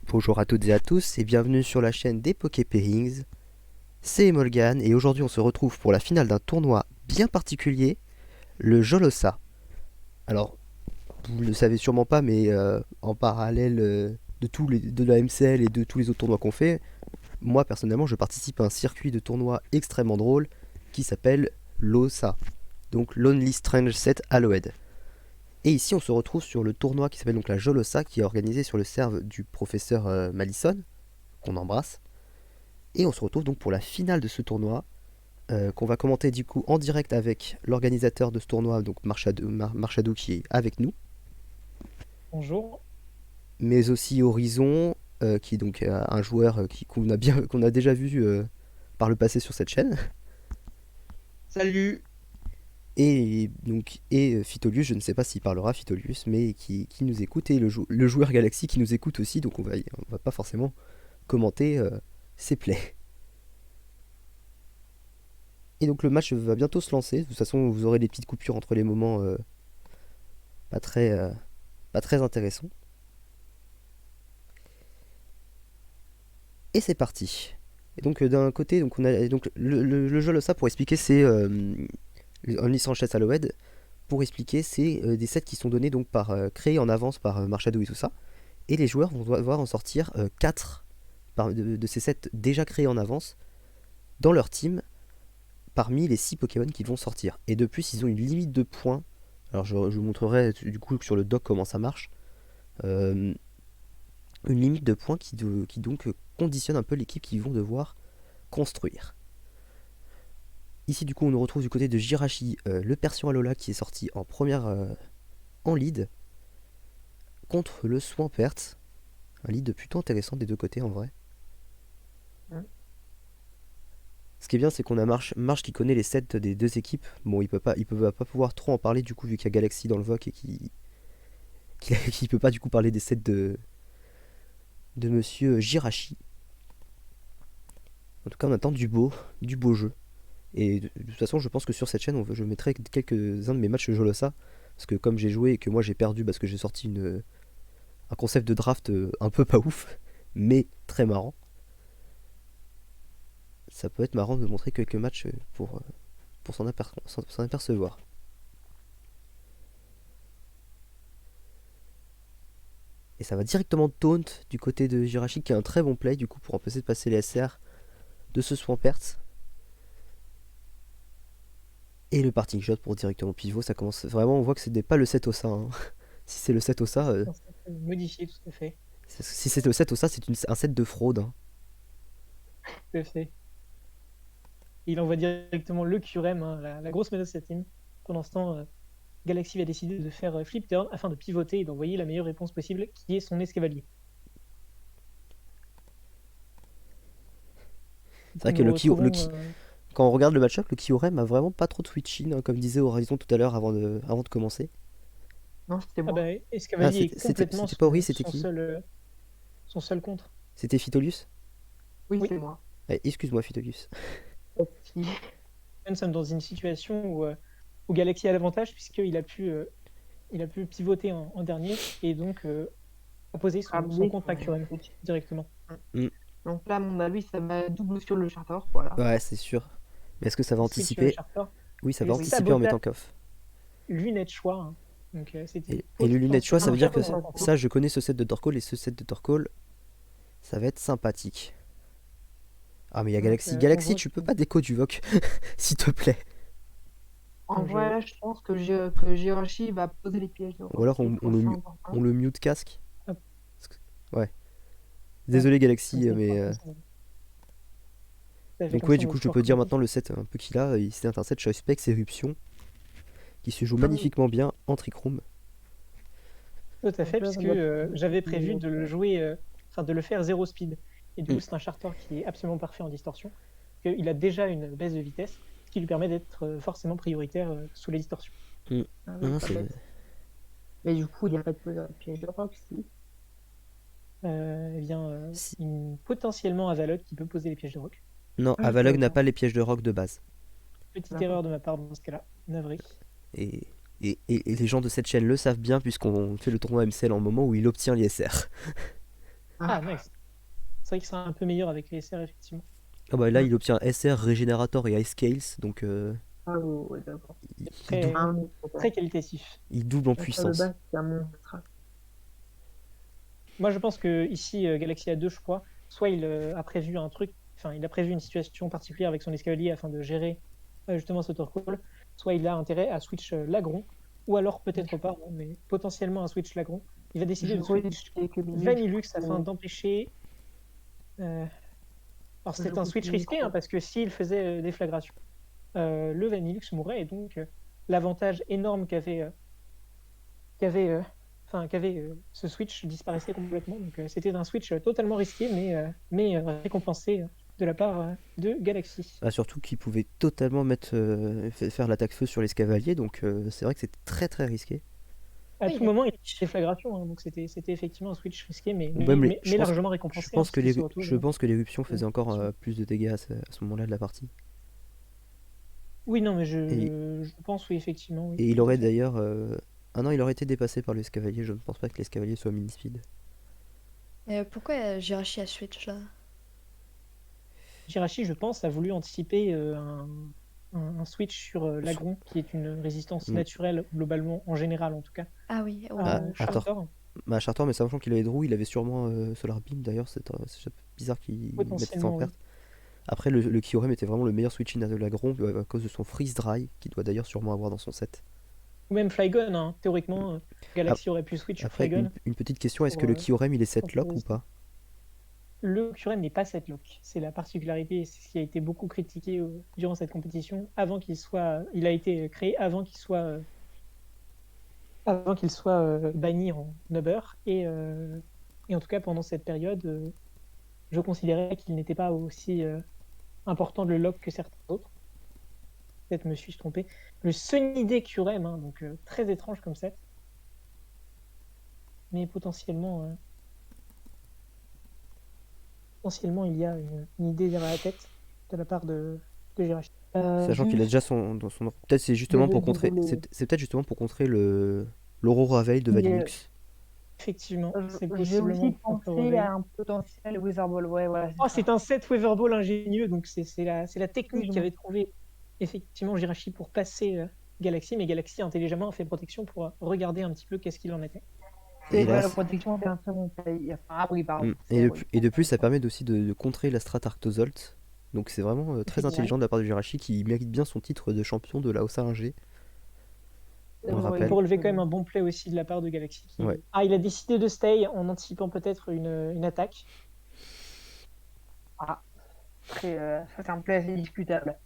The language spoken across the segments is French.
Bonjour à toutes et à tous et bienvenue sur la chaîne des Poké Pairings. C'est Emolgan et aujourd'hui on se retrouve pour la finale d'un tournoi bien particulier, le Jolosa. Alors, vous ne le savez sûrement pas, mais en parallèle de la MCL et de tous les autres tournois qu'on fait, moi personnellement je participe à un circuit de tournois extrêmement drôle qui s'appelle l'OSA, donc Lonely Strange Set Hallowed. Et ici on se retrouve sur le tournoi qui s'appelle donc la Jolosa, qui est organisé sur le serve du professeur Malison, qu'on embrasse. Et on se retrouve donc pour la finale de ce tournoi, qu'on va commenter du coup en direct avec l'organisateur de ce tournoi, donc Marchadou qui est avec nous, Bonjour. mais aussi Horizon, qui est donc un joueur qu'on a déjà vu par le passé sur cette chaîne, Salut. et Phytolius, je ne sais pas s'il parlera Phytolius, mais qui nous écoute, et le joueur Galaxy qui nous écoute aussi, donc on va pas forcément commenter ses plays. Et donc le match va bientôt se lancer. De toute façon, vous aurez des petites coupures entre les moments pas très, euh, pas très intéressants. Et c'est parti. Et donc d'un côté, donc on a donc le jeu ça pour expliquer, c'est Only Sanchez Aloued. Pour expliquer, c'est des sets qui sont donnés donc créés en avance par Marchado et tout ça. Et les joueurs vont devoir en sortir 4 de ces sets déjà créés en avance dans leur team parmi les 6 Pokémon qui vont sortir. Et de plus, ils ont une limite de points. Alors je vous montrerai du coup sur le doc comment ça marche. Euh, une limite de points qui donc conditionne un peu l'équipe qu'ils vont devoir construire. Ici du coup on nous retrouve du côté de Jirachi, le Persian Alola qui est sorti en première en lead contre le Swampert. Un lead plutôt intéressant des deux côtés en vrai. Ce qui est bien, c'est qu'on a Marche qui connaît les sets des deux équipes. Bon, il peut pas pouvoir trop en parler du coup vu qu'il y a Galaxy dans le VOC et qui peut pas du coup parler des sets de Monsieur Jirachi. En tout cas, on attend du beau jeu. Et de toute façon, je pense que sur cette chaîne, je mettrai quelques-uns de mes matchs Jolosa. Parce que comme j'ai joué et que moi j'ai perdu parce que j'ai sorti un concept de draft un peu pas ouf, mais très marrant, ça peut être marrant de montrer quelques matchs pour s'en apercevoir. Et ça va directement taunt du côté de Jirachi qui a un très bon play du coup pour empêcher de passer les SR de ce Swampert. Et le parting shot pour directement pivot, ça commence vraiment, on voit que ce n'est pas le 7 Osa. Hein. Si c'est le 7 Osa, Modifié, tout à fait. si c'est le 7 Osa, c'est un set de fraude. Hein. Tout à fait. Il envoie directement le QRM, hein, la grosse menace de sa team. Pendant ce temps, Galaxy va décider de faire flip turn afin de pivoter et d'envoyer la meilleure réponse possible, qui est son escavalier. C'est vrai que quand on regarde le match-up, le Kyurem a vraiment pas trop de switch-in, hein, comme disait Horizon tout à l'heure avant de commencer. Non, c'était Ah moi. bah, escavalier est complètement c'était pas Ori, c'était qui? son seul contre. C'était Phytolius. Oui, Oui. c'est moi. Excuse-moi Phytolius. Petit. Nous sommes dans une situation où Galaxy a l'avantage il a pu pivoter en dernier et donc proposer son Ramener contre à QRM petit. directement. Mm. Donc là, à mon avis, ça va double sur le charter. Voilà. Ouais, c'est sûr. Mais est-ce que ça va Switch sur le anticiper? charter. Oui, ça Le va anticiper en mettant sabotage coff. lunette choix. Hein. Donc c'était Et le lunette choix, ça veut dire que potentiellement ça, je connais ce set de Torkoal et ce set de Torkoal, ça va être sympathique. Ah, mais il y a Galaxy. on Galaxy, voit tu peux pas déco du VOC, s'il te plaît. En donc, vrai, là, je pense que Jirachi va poser les pièges de Ou alors rock. on le mute casque. hop, Ouais. Désolé Galaxy, comme ça, mais. ça fait Donc, comme ouais, ça, on du va coup, je pouvoir peux dire commenter. maintenant le set un peu qu'il a. C'est un set Choice Specs Éruption qui se joue Ah oui. magnifiquement bien en Trick Room. Tout à Donc fait, là, puisque ça doit- j'avais prévu de le jouer, enfin de le faire zéro speed. Et du Mm. coup, c'est un charter qui est absolument parfait en distorsion. Il a déjà une baisse de vitesse, ce qui lui permet d'être forcément prioritaire sous les distorsions. Mm. Ah oui, Non, pas c'est. bête. Mais du coup, il n'y a pas de piège de rock, si. Eh bien, Si- potentiellement Avalok qui peut poser les pièges de rock. Non, Ah, Avalog n'a d'accord. pas les pièges de rock de base. Petite D'accord. erreur de ma part dans ce cas-là, navré. Et, et les gens de cette chaîne le savent bien puisqu'on fait le tournoi MCL en moment où il obtient l'ISR. Ah, nice. C'est vrai qu'il sera un peu meilleur avec les SR, effectivement. Ah bah là, Mm. il obtient SR, Regenerator et Ice Scales, donc Ah, ouais, d'accord. il, il Très, dou- Un monstre, quoi. très qualitatif. il double en Après, de puissance. base, c'est un monstre. Moi, je pense que ici, Galaxy A2, je crois, soit il a prévu un truc, enfin, il a prévu une situation particulière avec son escalier afin de gérer justement ce call, soit il a intérêt à switch Lagron, ou alors peut-être pas, hein, mais potentiellement un switch Lagron. Il va décider de Jouer switch quelques minutes. Vanillux afin d'empêcher. euh, Alors, c'était un switch risqué, hein, parce que s'il faisait déflagration, le Vanillux mourrait, et donc l'avantage énorme qu'avait ce Switch disparaissait complètement. Donc c'était un Switch totalement risqué, mais récompensé de la part de Galaxy. Ah, surtout qu'il pouvait totalement faire l'attaque feu sur les cavaliers, donc c'est vrai que c'était très très risqué. À Oui, tout moment, il y avait des déflagrations, hein, donc c'était effectivement un Switch risqué, Ou même mais largement je récompensé, hein, pense parce qu'il se je retrouve. pense que l'éruption faisait encore Attention. plus de dégâts à ce moment-là de la partie. Oui, non, mais Et, je pense, oui, effectivement, oui, et il tout à aurait fait. d'ailleurs... Ah non, il aurait été dépassé par les cavaliers, je ne pense pas que les cavaliers soient mini-speed. pourquoi Jirachi a switch là? Jirachi, je pense, a voulu anticiper un switch sur l'agron, qui est une résistance Mm. naturelle, globalement, en général en tout cas, Ah oui, au Ah, dragon. Charter. Bah, Charter, mais sachant qu'il avait Drew, il avait sûrement Solar Beam d'ailleurs, c'est bizarre qu'il mette ça en Potentiellement, oui. perte. Après, le Kyurem était vraiment le meilleur switch-in à Lagron à cause de son Freeze Dry, qu'il doit d'ailleurs sûrement avoir dans son set. Ou même Flygon, hein. Théoriquement, Ah, Galaxy aurait pu switch sur après, Flygon une petite question, est-ce que pour, le Kyurem il est set pour lock ou résister. pas? Le Curem n'est pas set lock. C'est la particularité, et c'est ce qui a été beaucoup critiqué durant cette compétition. Il a été créé avant qu'il soit banni en Nubber. Et en tout cas, pendant cette période, je considérais qu'il n'était pas aussi important de le lock que certains autres. Peut-être me suis-je trompé. Le Sunny Curem, hein, donc très étrange comme set. Mais potentiellement, il y a une idée derrière la tête de la part de Jirachi. Sachant qu'il a déjà dans son... Peut-être c'est justement pour contrer... C'est peut-être justement pour contrer l'Aurora Veil de Vanillux. Effectivement, c'est J'ai possiblement aussi contre pensé Reveil. à un potentiel Wizard Ball. Ouais, voilà. Oh, c'est un set Weatherball ingénieux, donc c'est la technique Oui, je qu'avait trouvé effectivement Jirachi pour passer Galaxy, mais Galaxy intelligemment a fait protection pour regarder un petit peu qu'est-ce qu'il en était. C'est Et vrai, là, la protection, c'est un second play. Enfin, ah oui, pardon. Et de plus, ça permet aussi de contrer la strat Arctozolt. Donc c'est vraiment très Effectivement. intelligent de la part de Jirachi qui mérite bien son titre de champion de la Osa 1G. On le Il rappelle. faut relever quand même un bon play aussi de la part de Galaxy. Ouais. Ah, il a décidé de stay en anticipant peut-être une attaque. Ah, ça, c'est un play assez discutable.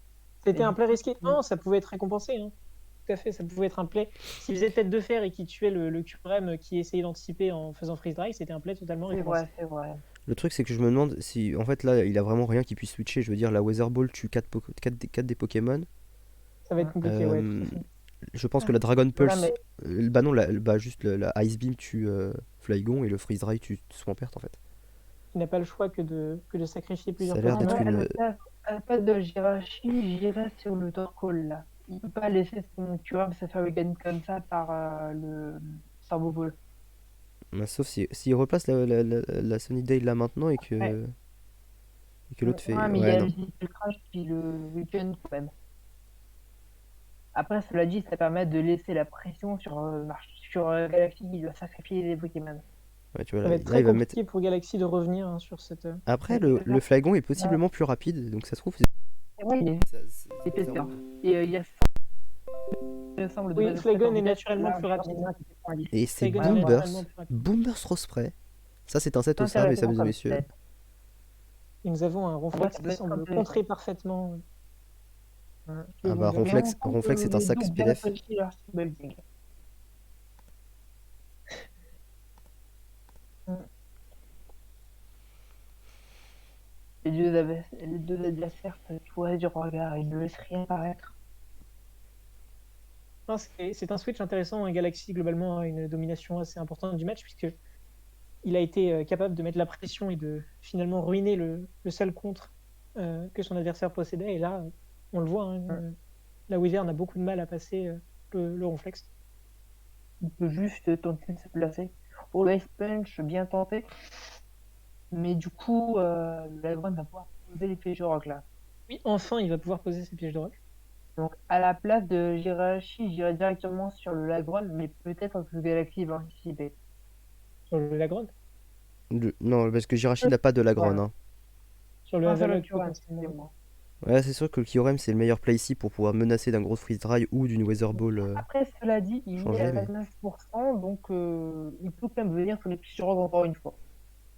C'était Et un du play coup, risqué. Non, ça pouvait être récompensé, hein. Tout à fait, ça pouvait être un play. S'il faisait tête de fer et qu'il tuait le QRM qui essayait d'anticiper en faisant freeze dry, c'était un play totalement C'est récompensé. vrai, c'est vrai. Le truc, c'est que je me demande si, en fait, là, il a vraiment rien qui puisse switcher. Je veux dire, la Weather Ball tue 4 des Pokémon. Ça va être compliqué, ouais, tout à fait. Je pense que la Dragon Voilà, Pulse. Bah non, juste la Ice Beam tue Flygon et le Freeze Dry tue Swampert en fait. Il n'a pas le choix que de sacrifier plusieurs Ça a l'air Pokémon. d'être À la place de Jirachi, j'irais sur le Torkoal là. Il peut pas laisser son Curab se faire gagner comme ça par le Cerveau Ball. Bah, sauf s'il replace la Sunny Day là maintenant et que l'autre fait. Ouais, mais il y Ouais, a non. le crash qui le week-end quand même. Après, cela dit, ça permet de laisser la pression sur Galaxy qui doit sacrifier les Pokémon. Ouais, tu vois, Ça va être là, très il va mettre. compliqué pour Galaxy de revenir hein, sur cette. Après, le Flygon est possiblement plus rapide, donc ça se trouve. Ouais, il est C'est peut-être bizarre. bien. Et il y a il me semble de Oui, base Flygon est en naturellement là, plus rapide. Et c'est Flygon est naturellement plus rapide. Boomburst Rosprey. Ça, c'est un set au sein, mesdames et messieurs. Et nous avons un Ronflex Ouais, qui semble contrer parfaitement. Ah bah, Ronflex, c'est un sac SPDF. Les deux adversaires se tuent du regard, ils ne laissent rien paraître. Non, c'est un switch intéressant. Un Galaxy, globalement, a une domination assez importante du match, puisque il a été capable de mettre la pression et de finalement ruiner le seul contre que son adversaire possédait. Et là, on le voit, hein, la Wyvern a beaucoup de mal à passer le Ronflex. Il peut juste tenter de se placer. Pour le Ice Punch, bien tenté. Mais du coup, le Lagron va pouvoir poser les pièges de rock là. Oui, enfin, il va pouvoir poser ses pièges de rock. Donc, à la place de Jirachi, j'irai directement sur le Lagron, mais peut-être que Galaxy va anticiper. Sur le Lagron. Non, parce que Jirachi n'a pas de Lagron, Voilà. hein. Sur le Non, sur le Avalok, Kyurem, potentiellement. excusez-moi. Ouais, c'est sûr que le Kyurem c'est le meilleur play ici pour pouvoir menacer d'un gros freeze dry ou d'une Weather Ball. Après, cela dit, il est changer, à mais- 9%, donc il peut quand même venir sur les pièges de rock encore une fois.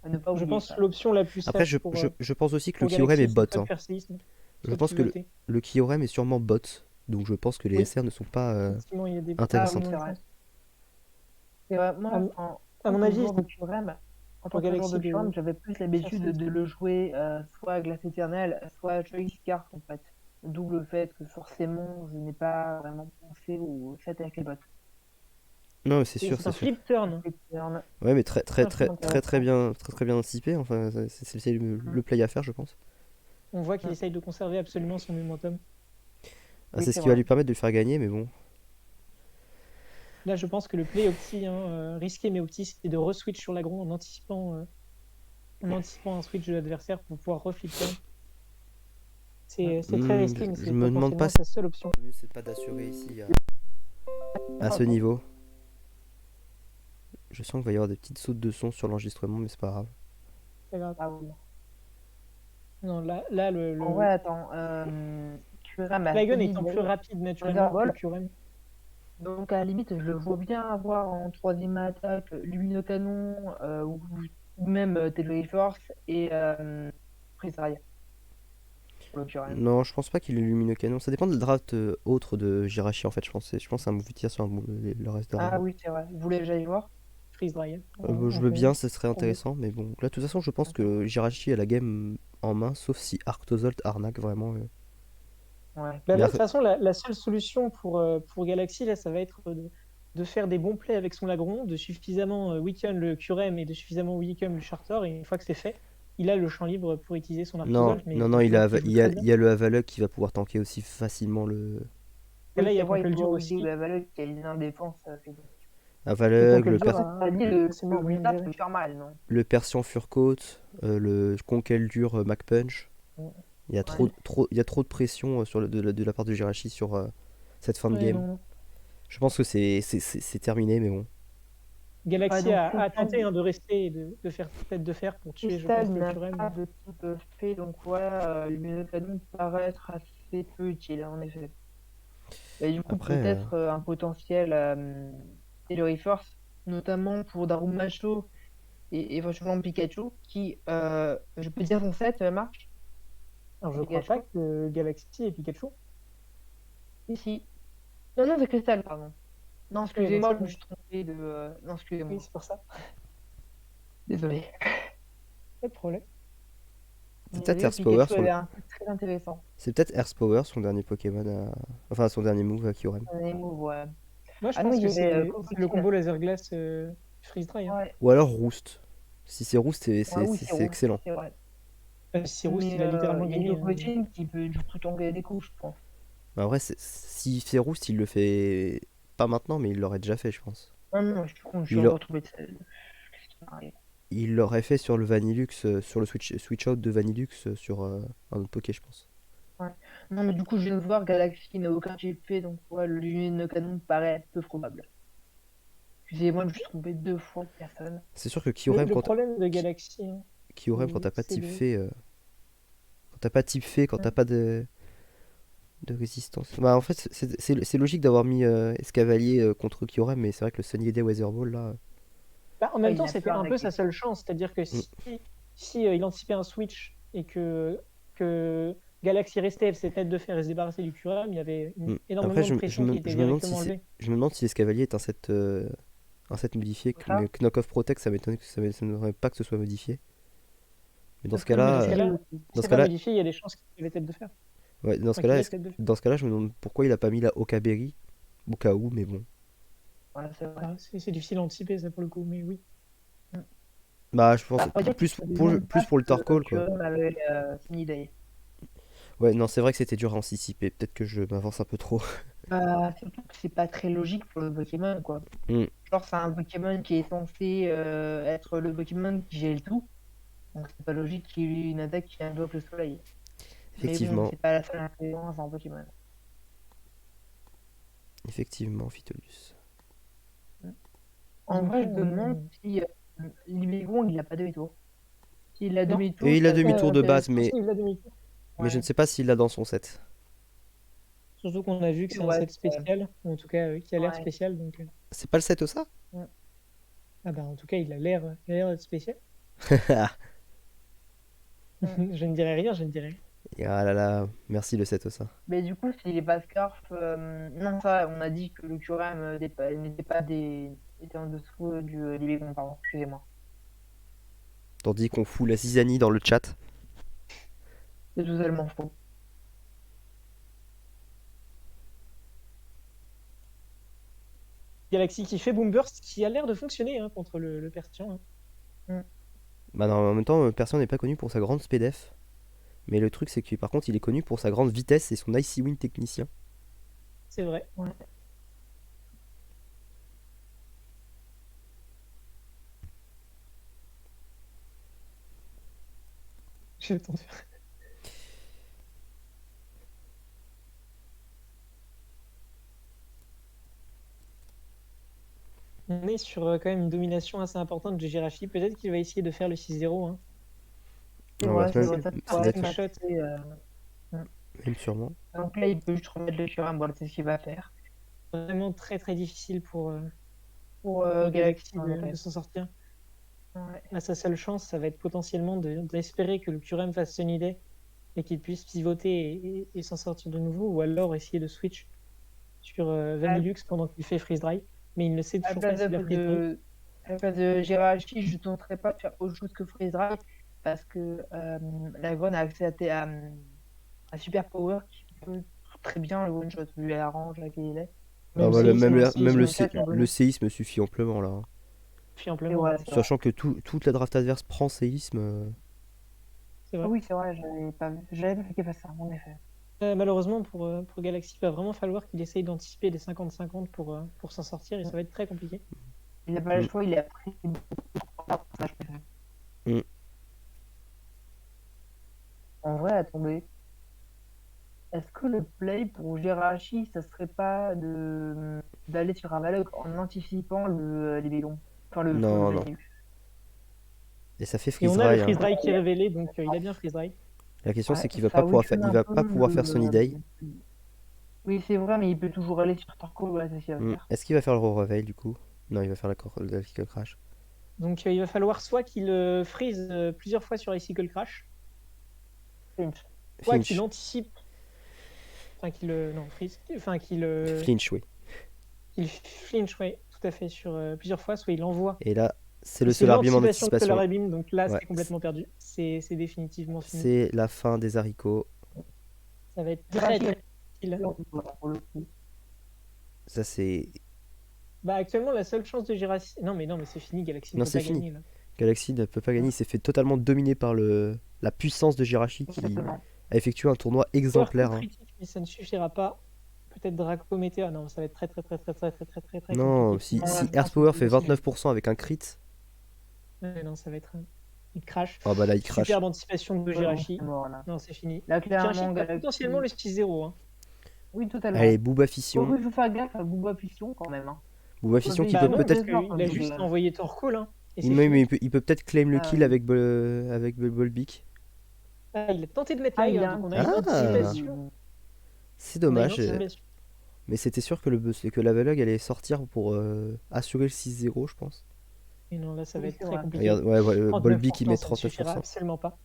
À ne pas Je oublier pense ça. que l'option la plus Après, sage pour, je pense aussi que le pour Kyurem Galaxy, est c'est bot, soit de hein. faire séisme, Je soit de pense que pivoter. le Kyurem est sûrement bot. Donc je pense que les Oui. SR ne sont pas Effectivement, il y a des Ah intéressantes. oui, c'est vrai. C'est vrai. Moi, À en à tant mon que avis, joueur de Kyurem, en pour tant que joueur Galaxy de de Kyurem, j'avais plus l'habitude séisme. de le jouer soit à Glace Éternelle, soit à Choice Card en fait. D'où le fait que forcément, je n'ai pas vraiment pensé au fait avec les bots. Non, mais c'est C'est sûr, c'est c'est un sûr. flip turn. Ouais, mais très Intéressant. très bien anticipé. Enfin, c'est le play à faire, je pense. On voit qu'il Mm. essaye de conserver absolument son momentum. Ah, Oui, c'est c'est ce qui va vrai. lui permettre de le faire gagner, mais bon. Là, je pense que le play opti, hein, risqué mais opti, c'est de re-switch sur l'agron en anticipant un switch de l'adversaire pour pouvoir reflip turn. C'est très risqué, mais Je c'est me demande pas potentiellement si sa seule option. le mieux c'est pas d'assurer ici à ce niveau. Je sens qu'il va y avoir des petites sautes de son sur l'enregistrement, mais c'est pas grave. C'est pas grave. Ah oui. Non, là En vrai, attends. Kyurem a Flygon Sonic étant plus Day, rapide naturellement que Ball. Kyurem. Donc à la limite, je le vois bien avoir en troisième attaque Luminocanon ou même Force et Freeze Ray. Pour le Kyurem. Non, je pense pas qu'il illumine le canon. Ça dépend de la draft autre de Jirachi en fait. Je pense que c'est un move tier sur le reste de Ah oui, c'est vrai. Vous voulez que j'aille voir? Freeze Dry. je veux bien, ça serait intéressant, mais bon. Là, de toute façon, je pense que Jirachi a la game en main, sauf si Arctozolt arnaque vraiment. Ouais. Bah là, Mais de toute façon, la seule solution pour Galaxy, là, ça va être de faire des bons plays avec son Lagron, de suffisamment weaken le Curem et de suffisamment weaken le Charter. Et une fois que c'est fait, il a le champ libre pour utiliser son non, Arctozolt. Mais non, il joue très bien. y a le Avalok qui va pouvoir tanker aussi facilement le Et là, il y a c'est vrai, Conquer il faut Dur oublier aussi. la valeur qui a une défense. C'est Avalok, Conquer Dur, le moins moyen de ça gérer. peut faire mal, non? le Persian Furcoat, le Conquel dur Mac Punch. Ouais. Il y a il y a trop de pression de la part de Jirachi sur cette fin de Ouais, game. non. Je pense que c'est terminé, mais bon. Galaxy donc, a Cristal- tenté de rester et de faire tête de fer pour tuer, je Cristal pense, le n'a Curem. pas de type fait, donc voilà, le canon paraît être assez peu utile, en effet. Et du coup, Après, peut-être un potentiel Tailory Force, notamment pour Darumacho et éventuellement Pikachu, qui, je peux dire son set, marche? Alors, je crois Pikachu. pas que Galaxy et Pikachu. Ici. Non, non, c'est Cristal, pardon. Non, excusez-moi, donc, je me suis trompé de. Non, excusez-moi. Oui, c'est pour ça. Désolé. Pas de problème. c'est peut-être D'ailleurs, Earth Power, Pikachu avait un truc très intéressant. c'est peut-être Earth Power, son dernier Pokémon, enfin son dernier move à Kyurem. Un move, ouais. Moi, je Ah non, pense il que y avait, c'est le combo laser glace freeze dry. Hein. Ouais, Ou alors Roost. Si c'est Roost, ouais, oui, c'est rouge, excellent. c'est vrai. Si Roost, Mais il a littéralement il y a gagné. une Hein, routine qui peut du coup t'enlever des coups, je pense. Bah, en vrai, si c'est Roost, il le fait pas maintenant, mais il l'aurait déjà fait, je pense. Non, non, je suis con, je suis Il encore a- trouvé de celle. Qu'est-ce qui m'arrive? Il l'aurait fait sur le Vanillux, sur le switch out de Vanillux sur un autre Poké, je pense. Non, mais du coup, je viens de voir Galaxy n'a aucun chip fait, donc ouais, le Lumine canon paraît peu probable. Excusez-moi, je me suis trompé 2 fois, personne. C'est sûr que le Kyurem, quand problème de Galaxy, hein, t'as pas de c'est type le- fait, quand t'as pas de type fait, quand t'as pas de résistance. Bah, en fait, c'est logique d'avoir mis Escavalier contre Kyurem, mais c'est vrai que le Sunny Day Weather Ball là. Bah, en même il temps, a c'était peur un peu avec sa les- seule chance. C'est-à-dire que si il anticipait un switch et que Galaxy restait, faisait tête de fer et se débarrassait du Curem, il y avait énormément Après, de pression qui était directement enlevée. je me demande si l'Escavalier est un set modifié, Ça mais Knock-Off Protect, ça m'étonnerait pas que ce soit modifié. Mais dans ce Mais cas-là, Dans ce cas-là, dans si ce c'est pas cas-là, modifié, il y a des chances qu'il y ait tête de fer. ouais, Enfin, qu'il laisse tête de fer. dans ce cas-là, je me demande pourquoi il a pas mis la Okaberry au cas où, mais bon. Voilà, c'est vrai. Ah, c'est difficile à anticiper, ça, pour le coup, mais oui. Bah, je pense Bah, on va dire plus que ça plus pour le Torkoal, quoi. Kyurem avait Sunny Day. Ouais, non, c'est vrai que c'était dur à anticiper. Peut-être que je m'avance un peu trop. Bah, surtout que c'est pas très logique pour le Pokémon, quoi. Mm. Genre, c'est un Pokémon qui est censé être le Pokémon qui gèle tout. Donc c'est pas logique qu'il y ait une attaque qui invoque le soleil. Mais bon, Effectivement, c'est pas la seule influence en Pokémon. effectivement, Phytolus. En Donc, vrai, je me demande si Libégon, il a pas demi-tour. S'il a Non. demi-tour, Et il a ça- demi-tour de ça- base, Je pense mais qu'il a demi-tour. je ne Ouais. sais pas s'il l'a dans son set. Surtout qu'on a vu que c'est un Ouais, set spécial, ou en tout cas qui a l'air Ouais. spécial. Donc, C'est pas le set ça? ah bah, en tout cas, il a l'air d'être spécial. Je ne dirai rien, je ne dirai. Ah là là, merci le set ça. Mais du coup, s'il est pas Scarf, non, ça, on a dit que le Curem n'était pas était en dessous du Libégon, pardon, excusez-moi. Tandis qu'on fout la zizanie dans le chat. C'est totalement faux. Galaxy qui fait Boom Burst, qui a l'air de fonctionner hein, contre le Persian. Hein. Bah non, en même temps, personne n'est pas connu pour sa grande SPDF. Mais le truc, c'est que par contre, il est connu pour sa grande vitesse et son Icy Wind technicien. C'est vrai. Ouais. J'ai entendu. On est sur quand même une domination assez importante de Jirachi. Peut-être qu'il va essayer de faire le 6-0. Hein. C'est Non, vrai, bah, c'est même- vrai, ça c'est pourrait net- être shot. assez, Même sûrement. Donc là, il peut juste remettre le Curem, voilà, c'est ce qu'il va faire. Vraiment très très difficile pour Pour Galaxy en de effet. s'en sortir. Ouais. Là, sa seule chance, ça va être potentiellement d'espérer que le Curem fasse son idée et qu'il puisse pivoter et s'en sortir de nouveau, ou alors essayer de switch sur Vanillux pendant qu'il fait Freeze Dry. Mais il ne sait À la toujours pas place s'il a Freeze Dry. à la place de Jirachi, je ne tenterai pas de faire autre chose que Freeze Dry parce que la Gron a accès à Super Power qui peut très bien le one-shot, vu la range là qu'il est. Ah bah, séisme, même séisme, le, séisme, le séisme suffit amplement là. Hein. Puis Et amplement, ouais, ouais. c'est vrai. Sachant que toute la draft adverse prend séisme. C'est Ah vrai. oui, c'est vrai, j'avais pas fait qu'il fasse ça, en effet. Malheureusement pour Galaxy, il va vraiment falloir qu'il essaye d'anticiper des 50-50 pour s'en sortir et ça va être très compliqué. Il n'a pas le Mm. choix, il a pris beaucoup de temps pour ça, je préfère. Mm. En vrai, attendez. Est-ce que le play pour Jirachi, ça serait pas d'aller sur Avalok en anticipant les bidons? Enfin, le Non, le non. Venus. Et ça fait Et freeze on a le dry. Freeze Hein. Dry qui est révélé, donc il a bien Freeze Dry. La question, Ouais, c'est qu'il va ça pas pouvoir weaken il un va peu pas pouvoir faire son E-Day. Oui, c'est vrai, mais il peut toujours aller sur Torkoal, voilà, c'est ce qu'il va faire. Est-ce qu'il va faire le réveil du coup? Non, il va faire la Kickle Crash. Donc il va falloir soit qu'il freeze plusieurs fois sur Icicle Crash, Flinch. soit Flinch. qu'il anticipe. Enfin qu'il non, freeze. Enfin qu'il Flinch, oui. qu'il flinch, ouais, tout à fait, sur plusieurs fois, soit il envoie. Et là, c'est le C'est Solar Beam en l'anticipation de Solar anticipation. Beam, donc là Ouais. c'est complètement perdu. C'est définitivement fini. C'est la fin des haricots. Ça va être très Jirachi, difficile. pour le coup. Ça, c'est. Bah actuellement la seule chance de Jirachi. Non mais c'est fini, Galaxy ne Non, peut c'est pas fini. gagner là. Galaxy ne peut pas gagner. Il s'est fait totalement dominer par la puissance de Jirachi qui Exactement. a effectué un tournoi Pouvoir exemplaire. Hein. critique, mais ça ne suffira pas. Peut-être Draco Météor. Non, ça va être très Non, compliqué. si Ouais, Earth Power fait 29% avec un crit, Ouais, non, ça va être il crash. oh bah là il crash. Superbe anticipation de Jirachi. C'est mort, là. Non, c'est fini. Là, Jirachi clairement, a Galaxy. potentiellement le 6-0. Hein. Oui, totalement. Allez, Booba Fission. Oh, il faut faire gaffe à Booba Fission quand même. Hein. Booba Fission qui Bah peut non, peut-être. désolé. Il a juste envoyé Torkoal. Hein, et c'est Mais fini. il peut peut-être claim le Ah, kill oui. avec Bolbeak. Ah, il a tenté de mettre Ah, la il gueule, a donc on a Ah. une anticipation. C'est On a une dommage. anticipation. Mais c'était sûr que la Velogue allait sortir pour assurer le 6-0, je pense. Et non, là, ça va Oui, être c'est très vrai. compliqué. Regarde, ouais, 39%, Bolbeak il met ça ne suffira 39%. absolument pas.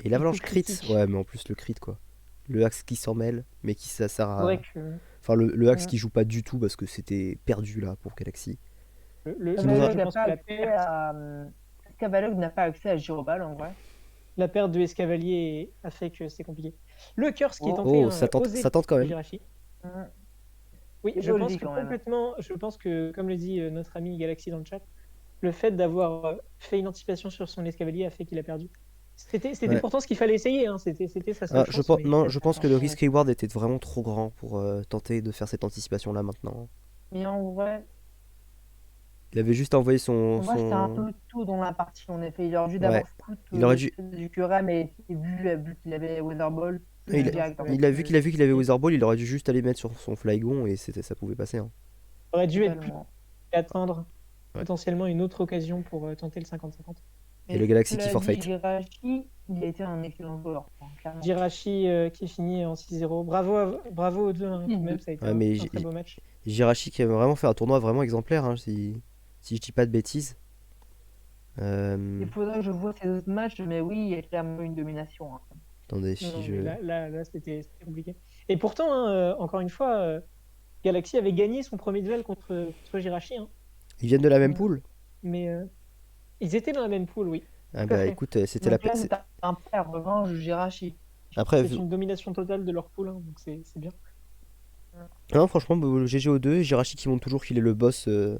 Et l'avalanche coup crit. critique. Ouais, mais en plus le crit quoi. Le axe qui s'en mêle, mais qui ça sert C'est à. vrai que Enfin, le axe Ouais. qui joue pas du tout parce que c'était perdu là pour Galaxy. je nous a- pense que Est-ce qu'Avalok n'a pas accès à Girobal en vrai? la perte de Escavalier a fait que c'est compliqué. Le curse qui est tenté, Oh, hein, ça osé tente quand de même. Jirachi. Mm. Oui, C'est je joli pense que quand même. complètement, je pense que, comme le dit notre ami Galaxy dans le chat, le fait d'avoir fait une anticipation sur son escavalier a fait qu'il a perdu. C'était Ouais. pourtant ce qu'il fallait essayer, hein. C'était sa seule Ah, chance. je pense, mais- non, je pense que le risk reward était vraiment trop grand pour tenter de faire cette anticipation là maintenant. Mais en vrai, Il avait juste envoyé son, Pour moi, c'était un son... peu tôt dans la partie, en effet. Il aurait dû Ouais. d'abord scout Il aurait dû... du QRM et vu qu'il avait Weather Ball Il a, direct. il a vu qu'il avait Weatherball, il aurait dû juste aller mettre sur son Flygon et ça pouvait passer. Hein. Aurait dû être plus Totalement. et attendre Ouais. potentiellement une autre occasion pour tenter le 50-50. Et le Galaxy qui cela dit, forfeit. Jirachi, il a été un excellent joueur, clairement. Jirachi qui finit en 6-0. Bravo aux deux, hein, quand même, ça a été Ouais, un mais très beau match. Jirachi qui a vraiment fait un tournoi vraiment exemplaire, hein, si je dis pas de bêtises. Il faudrait que je vois ces autres matchs, mais oui, il y a clairement une domination. Hein. Attendez, Non, si non, je... mais là, c'était compliqué. Et pourtant, hein, encore une fois, Galaxy avait gagné son premier duel contre Jirachi, hein, Ils viennent de la même poule? mais ils étaient dans la même poule, oui. Ah Tout à bah fait. écoute, c'était la... Donc là, c'est un père revanche Jirachi. Après, C'est une domination totale de leur poule, hein, donc c'est bien. non, franchement, GGO2, Jirachi qui montre toujours qu'il est le boss de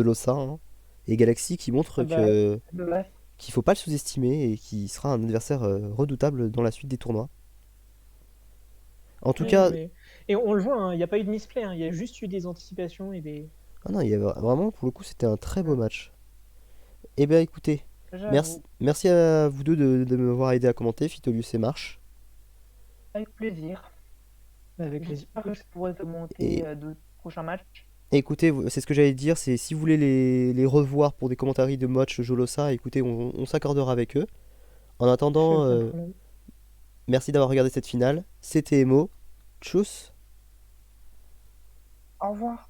l'OSA, hein, et Galaxy qui montre Ah bah, qu'il faut pas le sous-estimer et qui sera un adversaire redoutable dans la suite des tournois. En tout oui, cas, non, mais- Et on le voit, hein, il n'y a pas eu de misplay, hein, il y a juste eu des anticipations et des. ah non, il y avait vraiment, pour le coup, c'était un très beau match. Eh bien, écoutez, merci, J'avoue, merci à vous deux de m'avoir aidé à commenter, Fitolius et Marche. avec plaisir. Avec plaisir. J'espère que je pourrai commenter Et- de prochains matchs. Et écoutez, c'est ce que j'allais dire, c'est si vous voulez les revoir pour des commentaires de match Jolosa, écoutez, on s'accordera avec eux. En attendant, Aucun problème. merci d'avoir regardé cette finale. C'était Emo. Tchuss. Au revoir.